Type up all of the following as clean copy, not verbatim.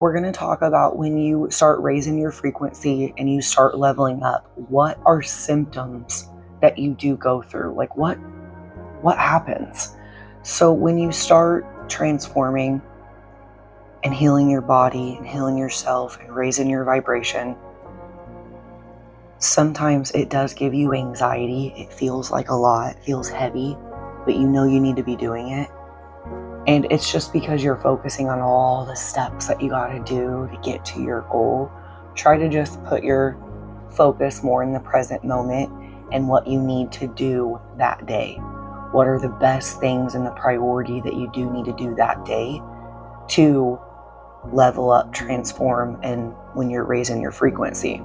We're going to talk about when you start raising your frequency and you start leveling up, what are symptoms that you do go through? Like what happens? So when you start transforming and healing your body and healing yourself and raising your vibration, sometimes it does give you anxiety. It feels like a lot, it feels heavy, but you know you need to be doing it. And it's just because you're focusing on all the steps that you got to do to get to your goal. Try to just put your focus more in the present moment and what you need to do that day. What are the best things and the priority that you do need to do that day to level up, transform, and when you're raising your frequency.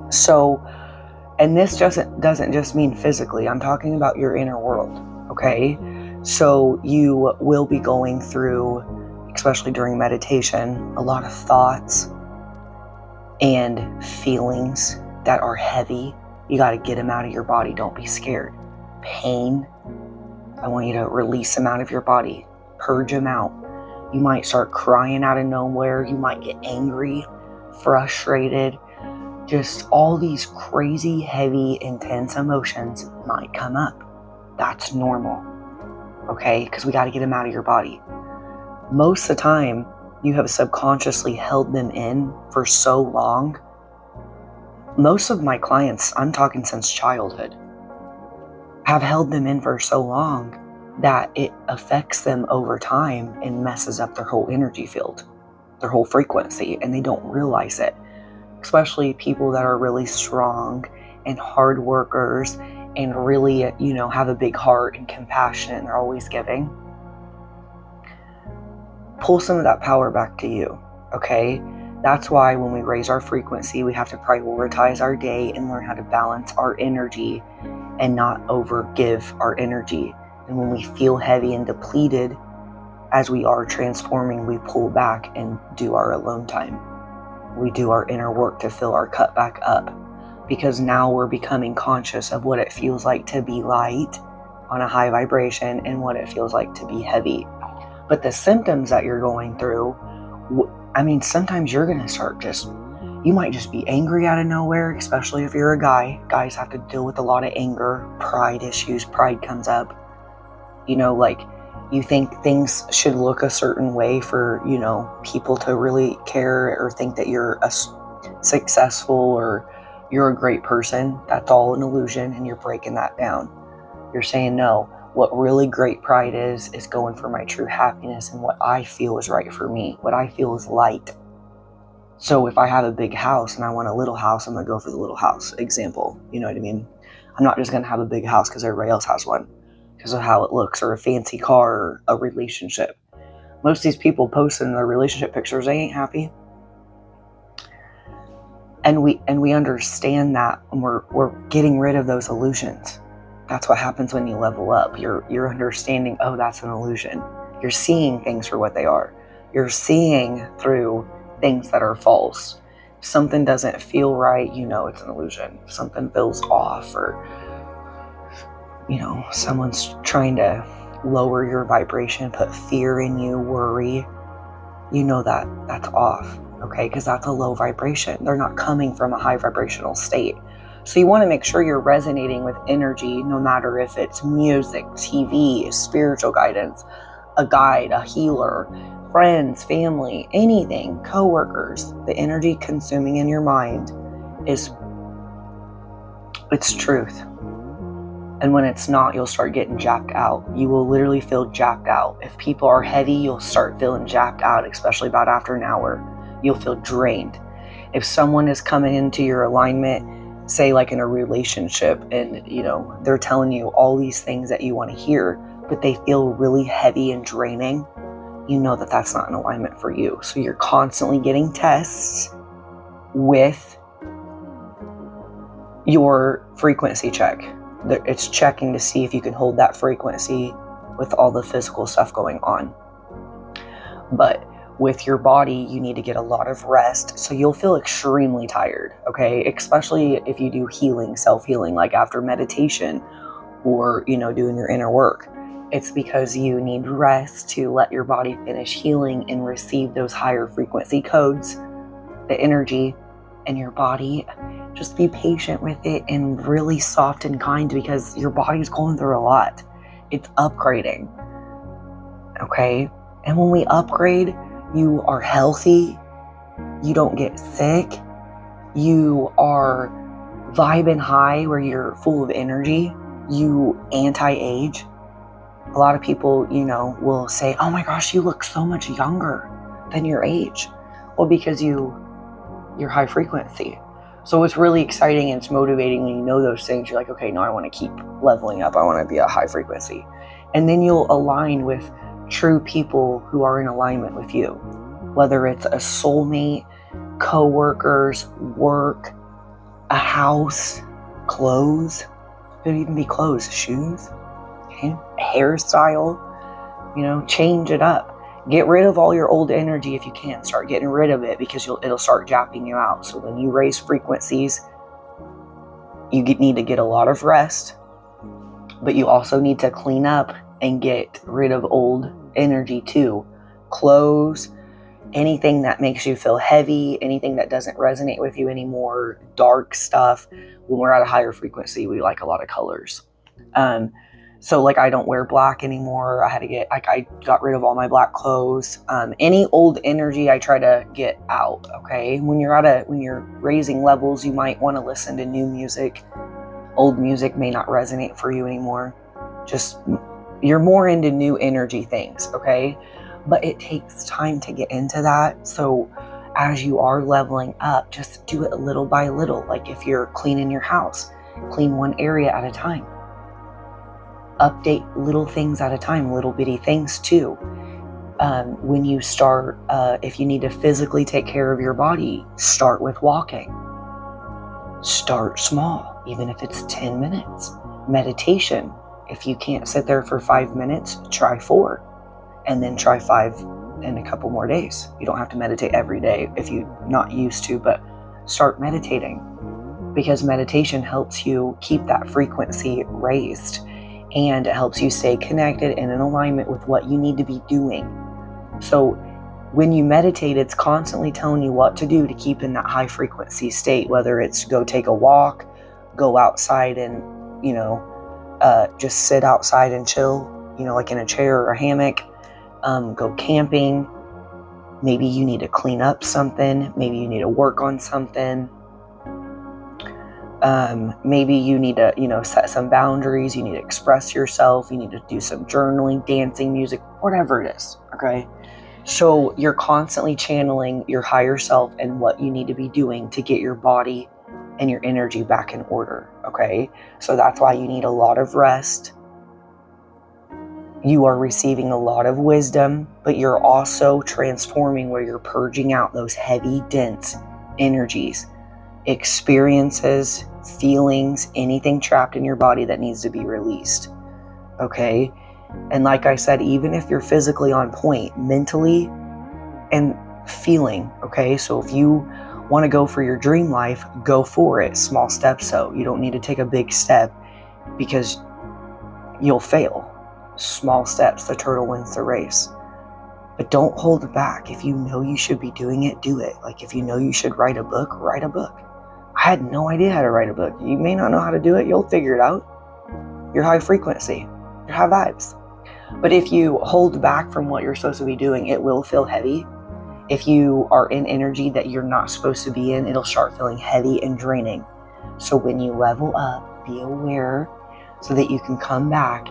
So, and this doesn't just mean physically. I'm talking about your inner world, okay? So you will be going through, especially during meditation, a lot of thoughts and feelings that are heavy. You got to get them out of your body. Don't be scared. Pain, I want you to release them out of your body. Purge them out. You might start crying out of nowhere. You might get angry, frustrated. Just all these crazy, heavy, intense emotions might come up. That's normal. Okay, because we got to get them out of your body. Most of the time, you have subconsciously held them in for so long. Most of my clients, I'm talking since childhood, have held them in for so long that it affects them over time and messes up their whole energy field, their whole frequency, and they don't realize it. Especially people that are really strong and hard workers and really, have a big heart and compassion and they're always giving. Pull some of that power back to you, okay? That's why when we raise our frequency, we have to prioritize our day and learn how to balance our energy and not overgive our energy. And when we feel heavy and depleted, as we are transforming, we pull back and do our alone time. We do our inner work to fill our cup back up. Because now we're becoming conscious of what it feels like to be light on a high vibration and what it feels like to be heavy. But the symptoms that you're going through, sometimes you're going to start you might just be angry out of nowhere, especially if you're a guy. Guys have to deal with a lot of anger, pride issues. Pride comes up. You think things should look a certain way for, people to really care or think that you're successful or you're a great person. That's all an illusion, and you're breaking that down. You're saying, no, what really great pride is going for my true happiness and what I feel is right for me, what I feel is light. So if I have a big house and I want a little house, I'm going to go for the little house. Example, you know what I mean? I'm not just going to have a big house because everybody else has one, because of how it looks, or a fancy car, or a relationship. Most of these people posting their relationship pictures, they ain't happy. And we understand that, and we're getting rid of those illusions. That's what happens when you level up. You're understanding, oh, that's an illusion. You're seeing things for what they are. You're seeing through things that are false. If something doesn't feel right, it's an illusion. If something feels off, or someone's trying to lower your vibration, put fear in you, worry, that's off. Okay, because that's a low vibration. They're not coming from a high vibrational state. So you want to make sure you're resonating with energy, no matter if it's music, TV, spiritual guidance, a guide, a healer, friends, family, anything, coworkers. The energy consuming in your mind it's truth. And when it's not, you'll start getting jacked out. You will literally feel jacked out. If people are heavy, you'll start feeling jacked out, especially about after an hour. You'll feel drained. If someone is coming into your alignment, say like in a relationship, and they're telling you all these things that you want to hear, but they feel really heavy and draining, that that's not an alignment for you. So you're constantly getting tests with your frequency check. It's checking to see if you can hold that frequency with all the physical stuff going on. But with your body, you need to get a lot of rest. So you'll feel extremely tired, okay? Especially if you do healing, self-healing, like after meditation or, doing your inner work. It's because you need rest to let your body finish healing and receive those higher frequency codes, the energy in your body. Just be patient with it and really soft and kind, because your body's going through a lot. It's upgrading. Okay? And when we upgrade, you are healthy, you don't get sick, you are vibing high where you're full of energy, you anti-age. A lot of people, will say, oh my gosh, you look so much younger than your age. Well, because you're high frequency. So it's really exciting and it's motivating when you know those things. You're like, okay, no, I want to keep leveling up. I want to be a high frequency. And then you'll align with true people who are in alignment with you. Whether it's a soulmate, co-workers, work, a house, clothes. It could even be clothes, shoes, okay? Hairstyle. Change it up. Get rid of all your old energy if you can. Start getting rid of it, because it'll start japping you out. So when you raise frequencies, you need to get a lot of rest, but you also need to clean up and get rid of old energy too. Clothes, anything that makes you feel heavy, anything that doesn't resonate with you anymore, dark stuff. When we're at a higher frequency, we like a lot of colors. So I don't wear black anymore. I got rid of all my black clothes. Any old energy I try to get out, okay? When you're raising levels, you might want to listen to new music. Old music may not resonate for you anymore. You're more into new energy things, okay? But it takes time to get into that. So as you are leveling up, just do it little by little. Like if you're cleaning your house, clean one area at a time. Update little things at a time, little bitty things too. When you start, if you need to physically take care of your body, start with walking. Start small, even if it's 10 minutes. Meditation. If you can't sit there for 5 minutes, try 4. And then try 5 in a couple more days. You don't have to meditate every day if you're not used to, but start meditating, because meditation helps you keep that frequency raised, and it helps you stay connected and in alignment with what you need to be doing. So when you meditate, it's constantly telling you what to do to keep in that high frequency state, whether it's go take a walk, go outside and, just sit outside and chill, like in a chair or a hammock, go camping. Maybe you need to clean up something. Maybe you need to work on something. Maybe you need to, set some boundaries. You need to express yourself. You need to do some journaling, dancing, music, whatever it is. Okay. So you're constantly channeling your higher self and what you need to be doing to get your body and your energy back in order. Okay. So that's why you need a lot of rest. You are receiving a lot of wisdom, but you're also transforming, where you're purging out those heavy, dense energies, experiences, feelings, anything trapped in your body that needs to be released. Okay? And like I said, even if you're physically on point, mentally and feeling, okay? So if you want to go for your dream life, go for it. Small steps, so you don't need to take a big step, because you'll fail. Small steps, the turtle wins the race. But don't hold back. If you know you should be doing it, do it. Like if you know you should write a book, write a book. I had no idea how to write a book. You may not know how to do it. You'll figure it out. You're high frequency. You're high vibes. But if you hold back from what you're supposed to be doing, it will feel heavy. If you are in energy that you're not supposed to be in, it'll start feeling heavy and draining. So when you level up, be aware so that you can come back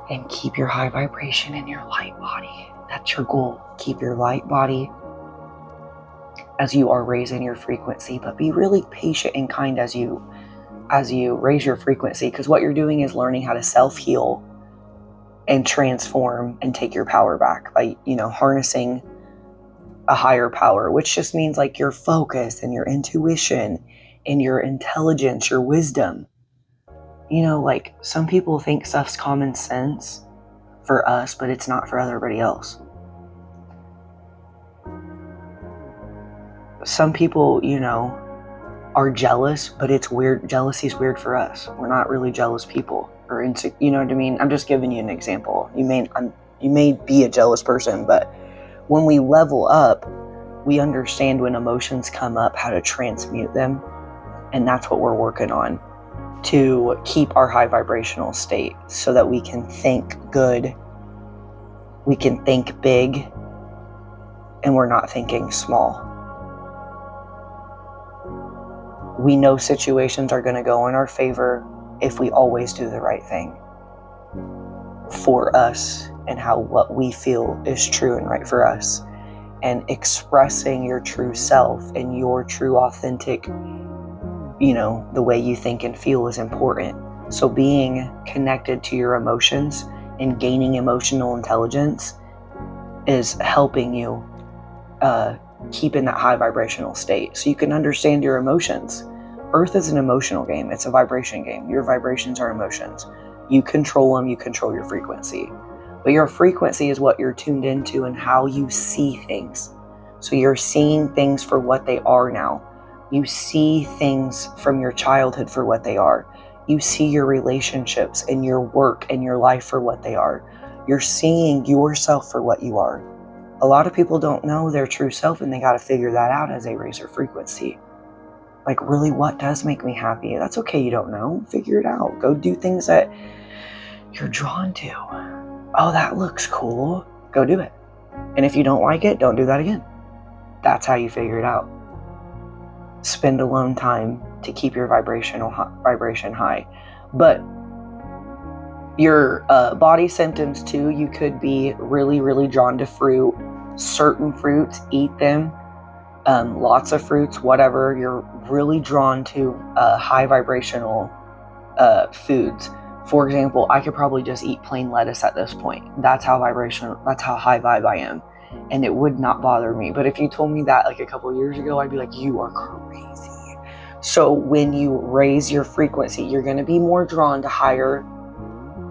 and keep your high vibration in your light body. That's your goal. Keep your light body as you are raising your frequency, but be really patient and kind as you raise your frequency, because what you're doing is learning how to self-heal and transform and take your power back by, harnessing a higher power, which just means like your focus and your intuition and your intelligence, your wisdom. Like some people think stuff's common sense for us, but it's not for everybody else. Some people, are jealous, but it's weird. Jealousy is weird for us. We're not really jealous people. or you know what I mean? I'm just giving you an example. You may be a jealous person, but when we level up, we understand when emotions come up, how to transmute them. And that's what we're working on, to keep our high vibrational state so that we can think good, we can think big, and we're not thinking small. We know situations are going to go in our favor if we always do the right thing for us and what we feel is true and right for us. And expressing your true self and your true authentic, the way you think and feel is important. So being connected to your emotions and gaining emotional intelligence is helping you keep in that high vibrational state so you can understand your emotions. Earth is an emotional game. It's a vibration game. Your vibrations are emotions. You control them. You control your frequency. But your frequency is what you're tuned into and how you see things. So you're seeing things for what they are now. You see things from your childhood for what they are. You see your relationships and your work and your life for what they are. You're seeing yourself for what you are. A lot of people don't know their true self, and they got to figure that out as they raise their frequency. Like, really, what does make me happy? That's okay, you don't know. Figure it out. Go do things that you're drawn to. Oh, that looks cool. Go do it. And if you don't like it, don't do that again. That's how you figure it out. Spend alone time to keep your vibration high. But your body symptoms too, you could be really, really drawn to fruit. Certain fruits, eat them. Lots of fruits, whatever. You're really drawn to high vibrational foods. For example, I could probably just eat plain lettuce at this point. That's how high vibe I am. And it would not bother me. But if you told me that like a couple of years ago, I'd be like, you are crazy. So when you raise your frequency, you're going to be more drawn to higher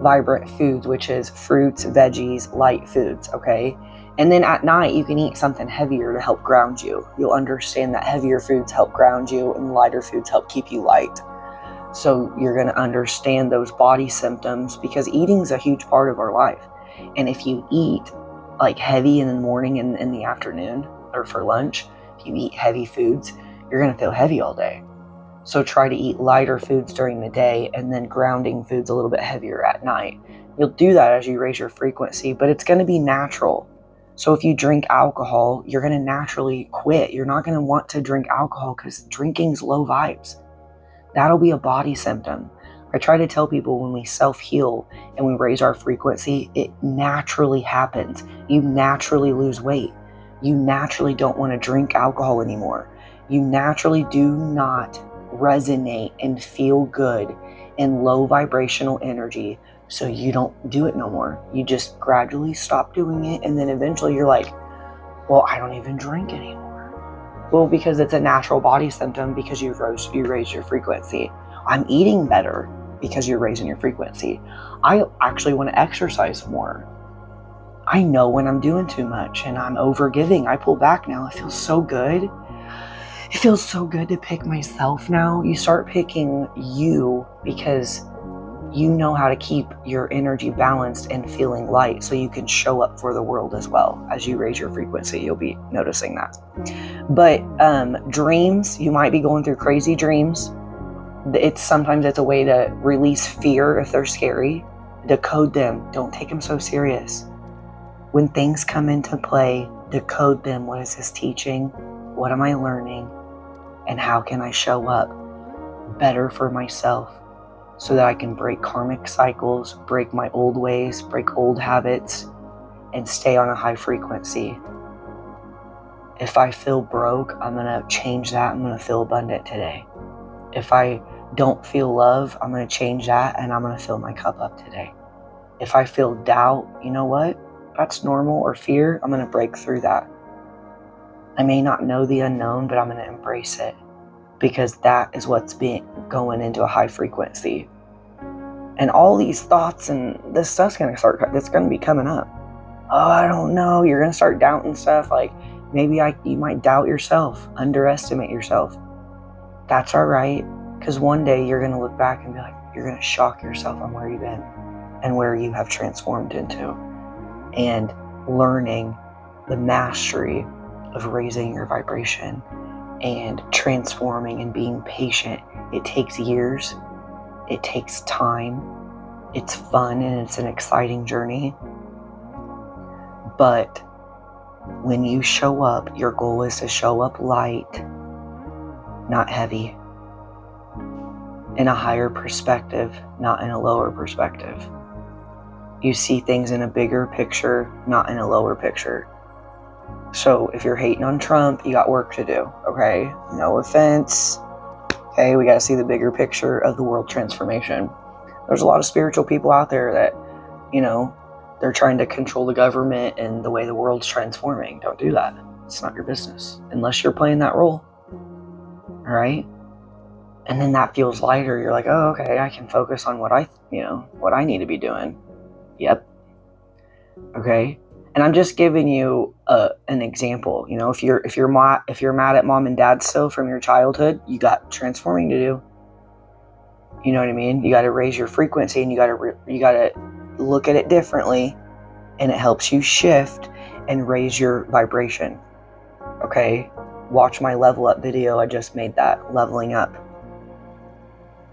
vibrant foods, which is fruits, veggies, light foods, okay? And then at night, you can eat something heavier to help ground you. You'll understand that heavier foods help ground you and lighter foods help keep you light. So you're going to understand those body symptoms, because eating is a huge part of our life. And if you eat like heavy in the morning and in the afternoon or for lunch, if you eat heavy foods, you're going to feel heavy all day. So try to eat lighter foods during the day and then grounding foods a little bit heavier at night. You'll do that as you raise your frequency, but it's going to be natural. So if you drink alcohol, you're going to naturally quit. You're not going to want to drink alcohol because drinking's low vibes. That'll be a body symptom. I try to tell people, when we self-heal and we raise our frequency, it naturally happens. You naturally lose weight. You naturally don't want to drink alcohol anymore. You naturally do not resonate and feel good in low vibrational energy, so you don't do it no more. You just gradually stop doing it, and then eventually you're like, well, I don't even drink anymore. Well, because it's a natural body symptom, because you raised your frequency. I'm eating better because you're raising your frequency. I actually want to exercise more. I know when I'm doing too much and I'm overgiving. I pull back now. It feels so good. It feels so good to pick myself now. You start picking you because you know how to keep your energy balanced and feeling light, so you can show up for the world as well. As you raise your frequency, you'll be noticing that. But dreams, you might be going through crazy dreams. Sometimes it's a way to release fear if they're scary. Decode them. Don't take them so serious. When things come into play, decode them. What is this teaching? What am I learning? And how can I show up better for myself so that I can break karmic cycles, break my old ways, break old habits, and stay on a high frequency? If I feel broke, I'm going to change that. I'm going to feel abundant today. If I don't feel love, I'm going to change that, and I'm going to fill my cup up today. If I feel doubt, you know what? That's normal, or fear. I'm going to break through that. I may not know the unknown, but I'm going to embrace it, because that is what's going into a high frequency. And all these thoughts and this stuff's going to be coming up. Oh, I don't know. You're going to start doubting stuff. Like maybe you might doubt yourself, underestimate yourself. That's all right, because one day you're going to look back and be like, you're going to shock yourself on where you've been and where you have transformed into. And learning the mastery of raising your vibration and transforming and being patient. It takes years. It takes time. It's fun and it's an exciting journey. But when you show up, your goal is to show up light, not heavy, in a higher perspective, not in a lower perspective. You see things in a bigger picture, not in a lower picture. So if you're hating on Trump, you got work to do, okay? No offense. Okay, we got to see the bigger picture of the world transformation. There's a lot of spiritual people out there that, they're trying to control the government and the way the world's transforming. Don't do that. It's not your business unless you're playing that role. All right? And then that feels lighter. You're like, oh, okay, I can focus on what I need to be doing. Yep. Okay. And I'm just giving you an example. If you're mad at mom and dad still from your childhood, you got transforming to do. You know what I mean? You got to raise your frequency, and you got to look at it differently, and it helps you shift and raise your vibration. Okay? Watch my level up video. I just made that, leveling up.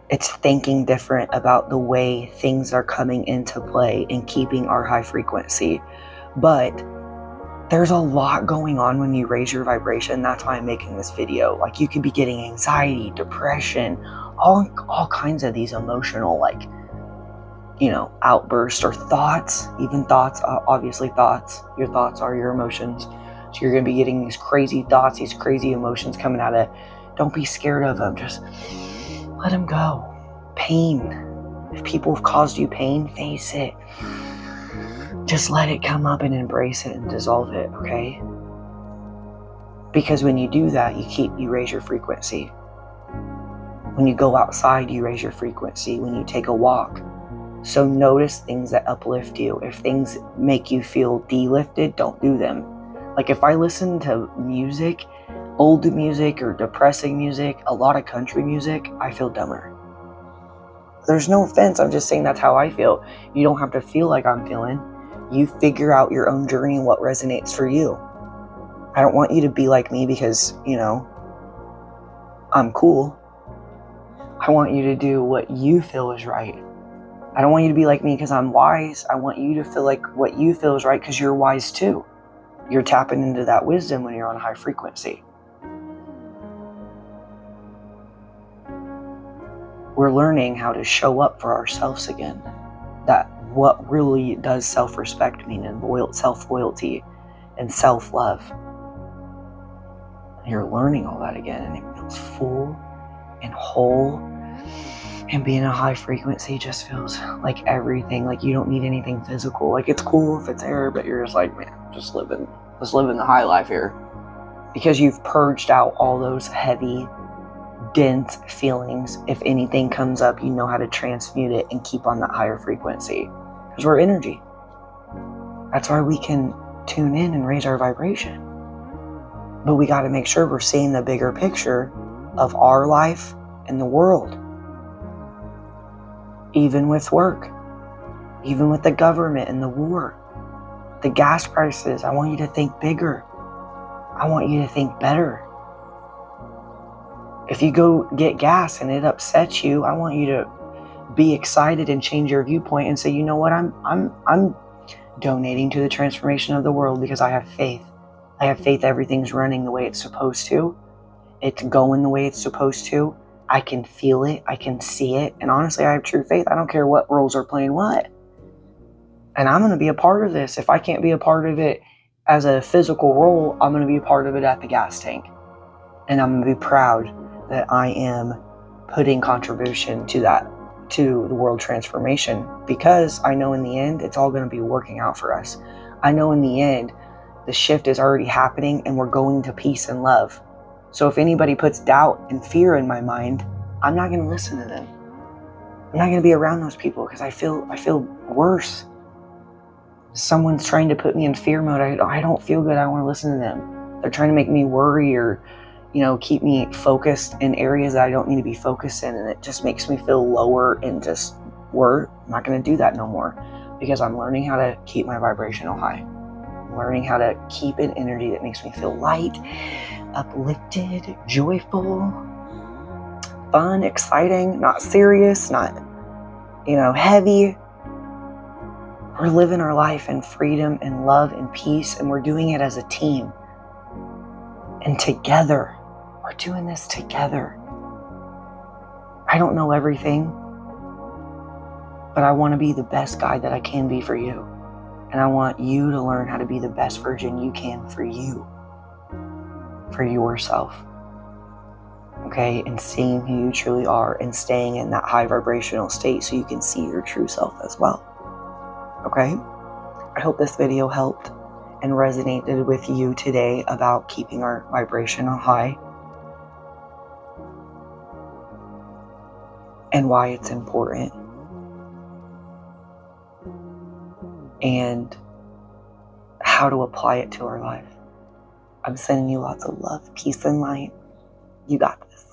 It's thinking different about the way things are coming into play and keeping our high frequency. But there's a lot going on when you raise your vibration. That's why I'm making this video. Like, you could be getting anxiety, depression, all kinds of these emotional, outbursts or thoughts. Even thoughts, obviously thoughts. Your thoughts are your emotions. So you're going to be getting these crazy thoughts, these crazy emotions coming out of it. Don't be scared of them. Just let them go. Pain. If people have caused you pain, face it. Just let it come up and embrace it and dissolve it, okay? Because when you do that, you raise your frequency. When you go outside, you raise your frequency. When you take a walk. So notice things that uplift you. If things make you feel delifted, don't do them. Like if I listen to music, old music or depressing music, a lot of country music, I feel dumber. There's no offense. I'm just saying that's how I feel. You don't have to feel like I'm feeling. You figure out your own journey and what resonates for you. I don't want you to be like me because, I'm cool. I want you to do what you feel is right. I don't want you to be like me because I'm wise. I want you to feel like what you feel is right because you're wise too. You're tapping into that wisdom when you're on a high frequency. We're learning how to show up for ourselves again. That what really does self-respect mean, and self-loyalty and self-love. You're learning all that again, and it feels full and whole. And being a high frequency just feels like everything. Like you don't need anything physical. Like it's cool if it's air, but you're just like, man, just living the high life here. Because you've purged out all those heavy, dense feelings. If anything comes up, you know how to transmute it and keep on that higher frequency. Because we're energy. That's why we can tune in and raise our vibration. But we got to make sure we're seeing the bigger picture of our life and the world. Even with work. Even with the government and the war. The gas prices. I want you to think bigger. I want you to think better. If you go get gas and it upsets you, I want you to be excited and change your viewpoint and say, you know what, I'm donating to the transformation of the world because I have faith. I have faith everything's running the way it's supposed to. It's going the way it's supposed to. I can feel it. I can see it. And honestly, I have true faith. I don't care what roles are playing what. And I'm going to be a part of this. If I can't be a part of it as a physical role, I'm going to be a part of it at the gas tank. And I'm going to be proud that I am putting contribution to that, to the world transformation, because I know in the end, it's all going to be working out for us. I know in the end, the shift is already happening and we're going to peace and love. So if anybody puts doubt and fear in my mind, I'm not going to listen to them. I'm not going to be around those people because I feel worse. Someone's trying to put me in fear mode. I don't feel good. I don't want to listen to them. They're trying to make me worry or, keep me focused in areas that I don't need to be focused in. And it just makes me feel lower and just, I'm not going to do that no more, because I'm learning how to keep my vibrational high. I'm learning how to keep an energy that makes me feel light, uplifted, joyful, fun, exciting, not serious, not, heavy. We're living our life in freedom and love and peace, and we're doing it as a team. And together, we're doing this together. I don't know everything, but I want to be the best guy that I can be for you. And I want you to learn how to be the best version you can for you, for yourself. Okay? And seeing who you truly are and staying in that high vibrational state so you can see your true self as well. Okay? I hope this video helped and resonated with you today about keeping our vibrational high and why it's important, and how to apply it to our life. I'm sending you lots of love, peace, and light. You got this.